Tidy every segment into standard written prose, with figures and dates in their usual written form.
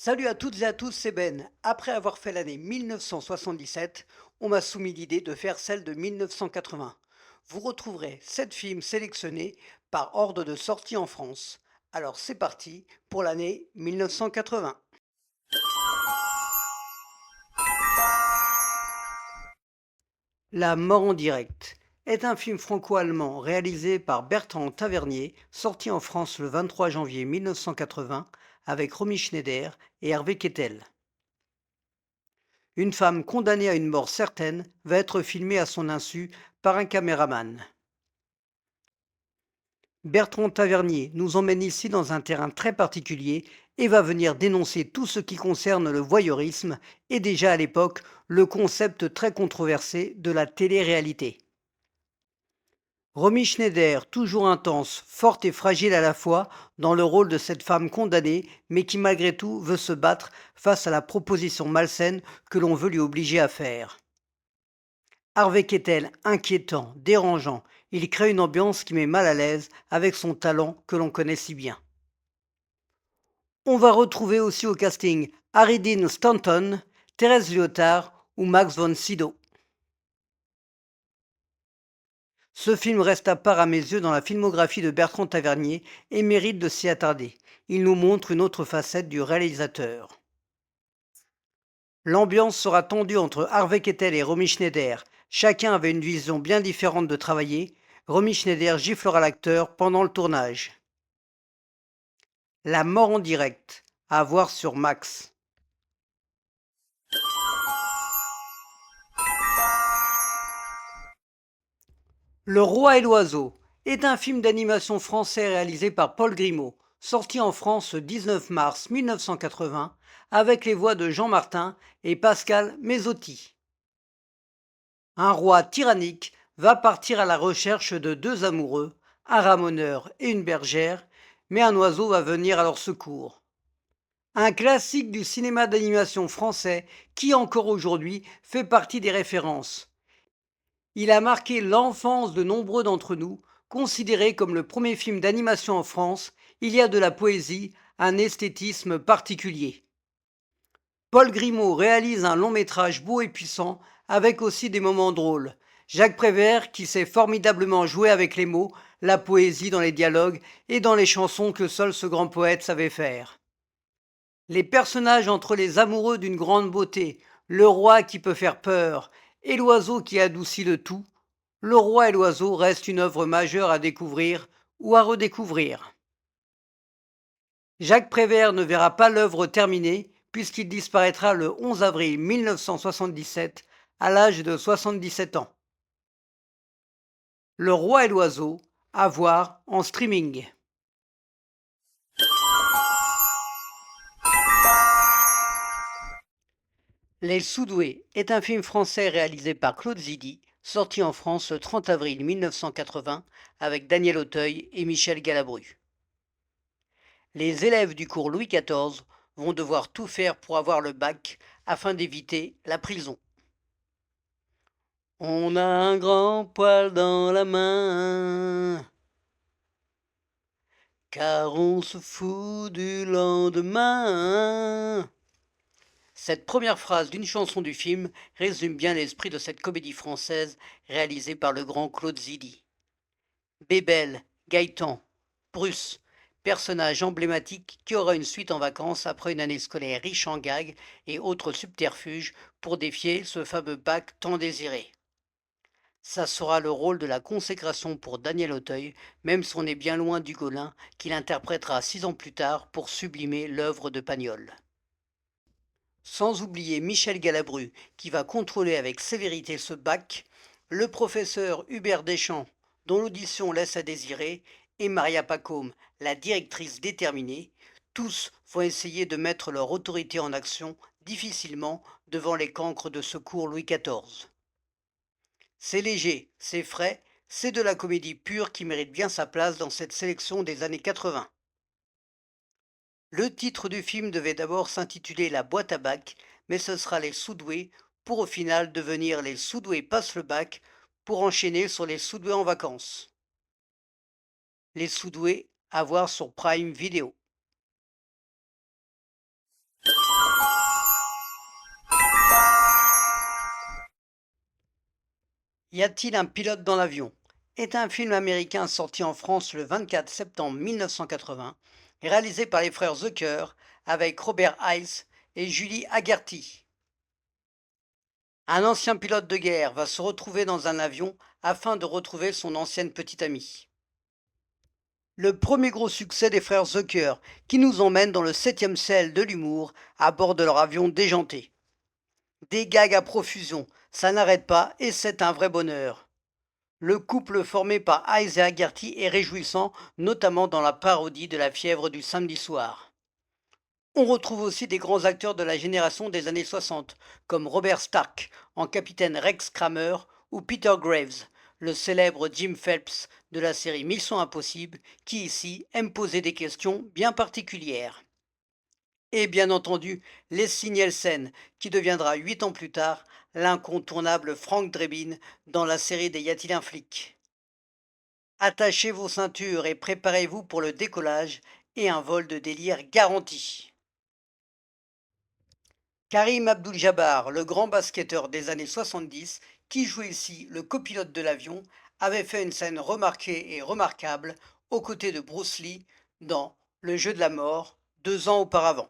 Salut à toutes et à tous, c'est Ben. Après avoir fait l'année 1977, on m'a soumis l'idée de faire celle de 1980. Vous retrouverez 7 films sélectionnés par ordre de sortie en France. Alors c'est parti pour l'année 1980. La mort en direct est un film franco-allemand réalisé par Bertrand Tavernier, sorti en France le 23 janvier 1980 avec Romy Schneider et Hervé Kettel. Une femme condamnée à une mort certaine va être filmée à son insu par un caméraman. Bertrand Tavernier nous emmène ici dans un terrain très particulier et va venir dénoncer tout ce qui concerne le voyeurisme et déjà à l'époque le concept très controversé de la télé-réalité. Romy Schneider, toujours intense, forte et fragile à la fois, dans le rôle de cette femme condamnée, mais qui malgré tout veut se battre face à la proposition malsaine que l'on veut lui obliger à faire. Harvey Keitel, inquiétant, dérangeant, il crée une ambiance qui met mal à l'aise avec son talent que l'on connaît si bien. On va retrouver aussi au casting Harry Dean Stanton, Thérèse Lyotard ou Max von Sydow. Ce film reste à part à mes yeux dans la filmographie de Bertrand Tavernier et mérite de s'y attarder. Il nous montre une autre facette du réalisateur. L'ambiance sera tendue entre Harvey Keitel et Romy Schneider. Chacun avait une vision bien différente de travailler. Romy Schneider giflera l'acteur pendant le tournage. La mort en direct, à voir sur Max. Le Roi et l'Oiseau est un film d'animation français réalisé par Paul Grimaud, sorti en France le 19 mars 1980 avec les voix de Jean Martin et Pascal Mezzotti. Un roi tyrannique va partir à la recherche de deux amoureux, un ramoneur et une bergère, mais un oiseau va venir à leur secours. Un classique du cinéma d'animation français qui encore aujourd'hui fait partie des références. Il a marqué l'enfance de nombreux d'entre nous, considéré comme le premier film d'animation en France. Il y a de la poésie, un esthétisme particulier. Paul Grimaud réalise un long métrage beau et puissant, avec aussi des moments drôles. Jacques Prévert qui sait formidablement jouer avec les mots, la poésie dans les dialogues et dans les chansons que seul ce grand poète savait faire. Les personnages entre les amoureux d'une grande beauté, le roi qui peut faire peur et l'oiseau qui adoucit le tout, Le Roi et l'Oiseau reste une œuvre majeure à découvrir ou à redécouvrir. Jacques Prévert ne verra pas l'œuvre terminée puisqu'il disparaîtra le 11 avril 1977 à l'âge de 77 ans. Le Roi et l'Oiseau, à voir en streaming. Les Soudoués est un film français réalisé par Claude Zidi, sorti en France le 30 avril 1980 avec Daniel Auteuil et Michel Galabru. Les élèves du cours Louis XIV vont devoir tout faire pour avoir le bac afin d'éviter la prison. On a un grand poil dans la main, car on se fout du lendemain. Cette première phrase d'une chanson du film résume bien l'esprit de cette comédie française réalisée par le grand Claude Zidi. Bébel, Gaëtan, Bruce, personnage emblématique qui aura une suite en vacances après une année scolaire riche en gags et autres subterfuges pour défier ce fameux bac tant désiré. Ça sera le rôle de la consécration pour Daniel Auteuil, même si on est bien loin du Gaulin qu'il interprétera 6 ans plus tard pour sublimer l'œuvre de Pagnol. Sans oublier Michel Galabru qui va contrôler avec sévérité ce bac, le professeur Hubert Deschamps dont l'audition laisse à désirer et Maria Pacôme, la directrice déterminée, tous vont essayer de mettre leur autorité en action difficilement devant les cancres de secours Louis XIV. C'est léger, c'est frais, c'est de la comédie pure qui mérite bien sa place dans cette sélection des années 80. Le titre du film devait d'abord s'intituler La boîte à bac, mais ce sera Les Soudoués pour au final devenir Les Soudoués passent le bac pour enchaîner sur Les Soudoués en vacances. Les Soudoués à voir sur Prime Video. Y a-t-il un pilote dans l'avion est un film américain sorti en France le 24 septembre 1980 et réalisé par les frères Zucker avec Robert Hays et Julie Agerty. Un ancien pilote de guerre va se retrouver dans un avion afin de retrouver son ancienne petite amie. Le premier gros succès des frères Zucker qui nous emmène dans le 7e ciel de l'humour à bord de leur avion déjanté. Des gags à profusion, ça n'arrête pas et c'est un vrai bonheur. Le couple formé par Hayes et Haggerty est réjouissant, notamment dans la parodie de la fièvre du samedi soir. On retrouve aussi des grands acteurs de la génération des années 60, comme Robert Stark en Capitaine Rex Kramer ou Peter Graves, le célèbre Jim Phelps de la série Mission Impossible, qui ici aime poser des questions bien particulières. Et bien entendu, Leslie Nielsen, qui deviendra 8 ans plus tard l'incontournable Frank Drebin dans la série des Y a-t-il un flic. Attachez vos ceintures et préparez-vous pour le décollage et un vol de délire garanti. Karim Abdul-Jabbar, le grand basketteur des années 70, qui jouait ici le copilote de l'avion, avait fait une scène remarquée et remarquable aux côtés de Bruce Lee dans Le jeu de la mort 2 ans auparavant.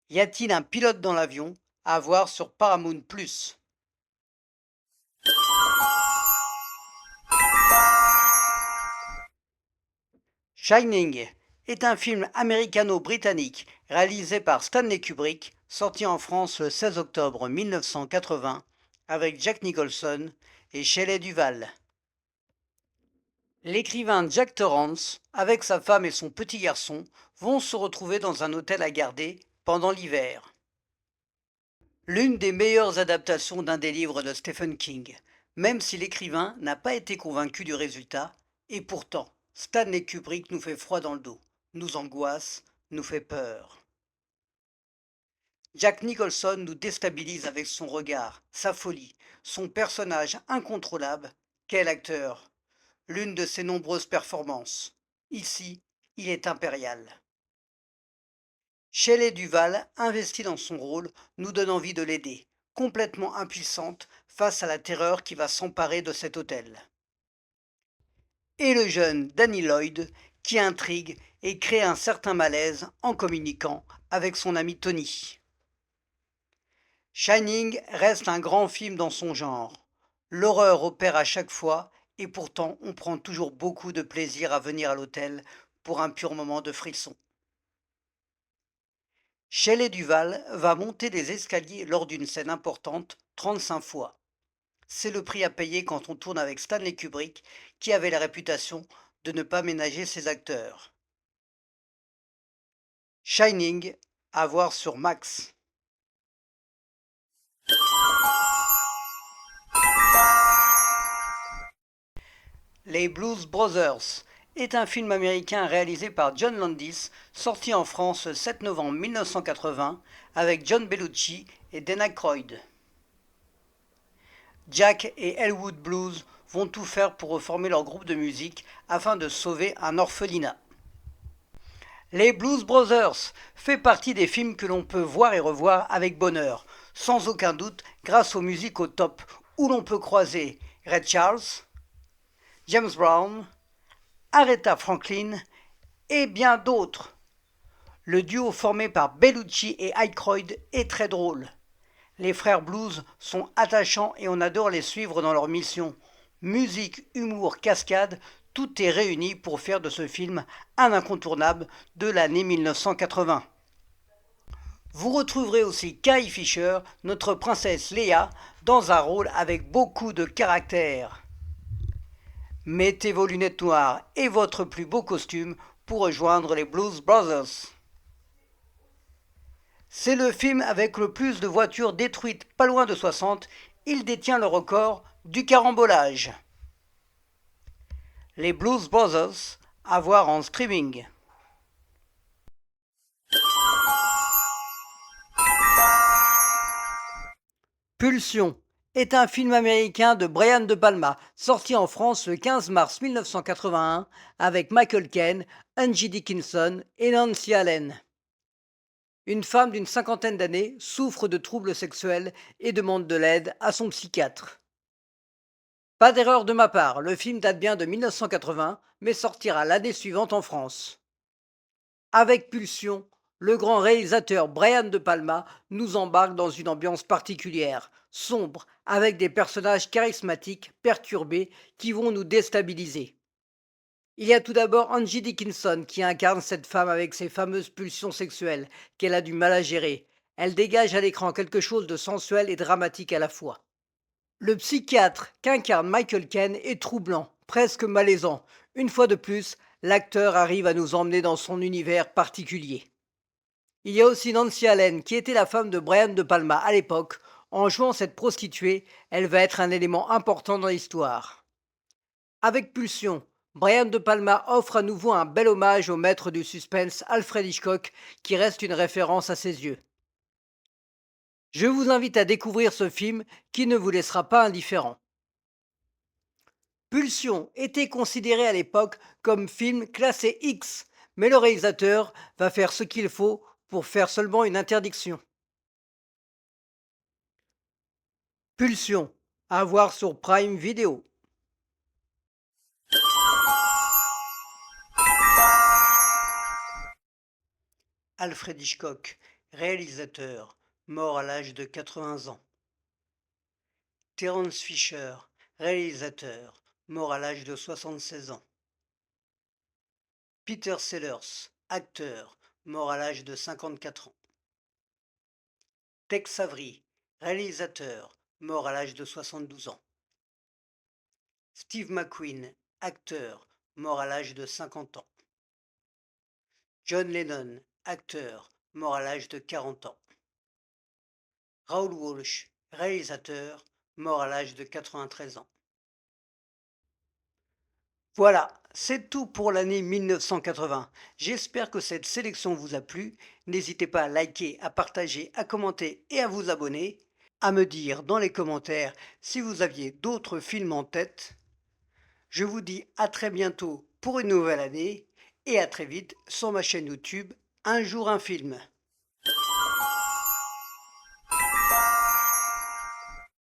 Y a-t-il un pilote dans l'avion à voir sur Paramount+. Shining est un film américano-britannique réalisé par Stanley Kubrick, sorti en France le 16 octobre 1980 avec Jack Nicholson et Shelley Duvall. L'écrivain Jack Torrance, avec sa femme et son petit garçon, vont se retrouver dans un hôtel à garder pendant l'hiver. L'une des meilleures adaptations d'un des livres de Stephen King, même si l'écrivain n'a pas été convaincu du résultat, et pourtant, Stanley Kubrick nous fait froid dans le dos, nous angoisse, nous fait peur. Jack Nicholson nous déstabilise avec son regard, sa folie, son personnage incontrôlable. Quel acteur! L'une de ses nombreuses performances. Ici, il est impérial. Shelley Duvall, investie dans son rôle, nous donne envie de l'aider, complètement impuissante face à la terreur qui va s'emparer de cet hôtel. Et le jeune Danny Lloyd, qui intrigue et crée un certain malaise en communiquant avec son ami Tony. Shining reste un grand film dans son genre. L'horreur opère à chaque fois et pourtant on prend toujours beaucoup de plaisir à venir à l'hôtel pour un pur moment de frisson. Shelley Duvall va monter des escaliers lors d'une scène importante 35 fois. C'est le prix à payer quand on tourne avec Stanley Kubrick, qui avait la réputation de ne pas ménager ses acteurs. Shining, à voir sur Max. Les Blues Brothers est un film américain réalisé par John Landis, sorti en France le 7 novembre 1980 avec John Belushi et Dan Aykroyd. Jack et Elwood Blues vont tout faire pour reformer leur groupe de musique afin de sauver un orphelinat. Les Blues Brothers fait partie des films que l'on peut voir et revoir avec bonheur, sans aucun doute grâce aux musiques au top, où l'on peut croiser Ray Charles, James Brown, Aretha Franklin et bien d'autres. Le duo formé par Belushi et Aykroyd est très drôle. Les frères Blues sont attachants et on adore les suivre dans leur mission. Musique, humour, cascade, tout est réuni pour faire de ce film un incontournable de l'année 1980. Vous retrouverez aussi Carrie Fisher, notre princesse Léa, dans un rôle avec beaucoup de caractère. Mettez vos lunettes noires et votre plus beau costume pour rejoindre les Blues Brothers. C'est le film avec le plus de voitures détruites, pas loin de 60. Il détient le record du carambolage. Les Blues Brothers, à voir en streaming. Pulsion est un film américain de Brian De Palma, sorti en France le 15 mars 1981 avec Michael Caine, Angie Dickinson et Nancy Allen. Une femme d'une cinquantaine d'années souffre de troubles sexuels et demande de l'aide à son psychiatre. Pas d'erreur de ma part, le film date bien de 1980, mais sortira l'année suivante en France. Avec Pulsion, le grand réalisateur Brian De Palma nous embarque dans une ambiance particulière, sombre, avec des personnages charismatiques, perturbés, qui vont nous déstabiliser. Il y a tout d'abord Angie Dickinson qui incarne cette femme avec ses fameuses pulsions sexuelles qu'elle a du mal à gérer. Elle dégage à l'écran quelque chose de sensuel et dramatique à la fois. Le psychiatre qu'incarne Michael Caine est troublant, presque malaisant. Une fois de plus, l'acteur arrive à nous emmener dans son univers particulier. Il y a aussi Nancy Allen, qui était la femme de Brian De Palma à l'époque. En jouant cette prostituée, elle va être un élément important dans l'histoire. Avec Pulsion, Brian De Palma offre à nouveau un bel hommage au maître du suspense Alfred Hitchcock, qui reste une référence à ses yeux. Je vous invite à découvrir ce film qui ne vous laissera pas indifférent. Pulsion était considéré à l'époque comme film classé X, mais le réalisateur va faire ce qu'il faut pour faire seulement une interdiction. Pulsion, à voir sur Prime Video. Alfred Hitchcock, réalisateur, mort à l'âge de 80 ans. Terence Fisher, réalisateur, mort à l'âge de 76 ans. Peter Sellers, acteur, mort à l'âge de 54 ans. Tex Avery, réalisateur, mort à l'âge de 72 ans. Steve McQueen, acteur, mort à l'âge de 50 ans. John Lennon, acteur, mort à l'âge de 40 ans. Raoul Walsh, réalisateur, mort à l'âge de 93 ans. Voilà, c'est tout pour l'année 1980. J'espère que cette sélection vous a plu. N'hésitez pas à liker, à partager, à commenter et à vous abonner. À me dire dans les commentaires si vous aviez d'autres films en tête. Je vous dis à très bientôt pour une nouvelle année et à très vite sur ma chaîne YouTube Un jour un film.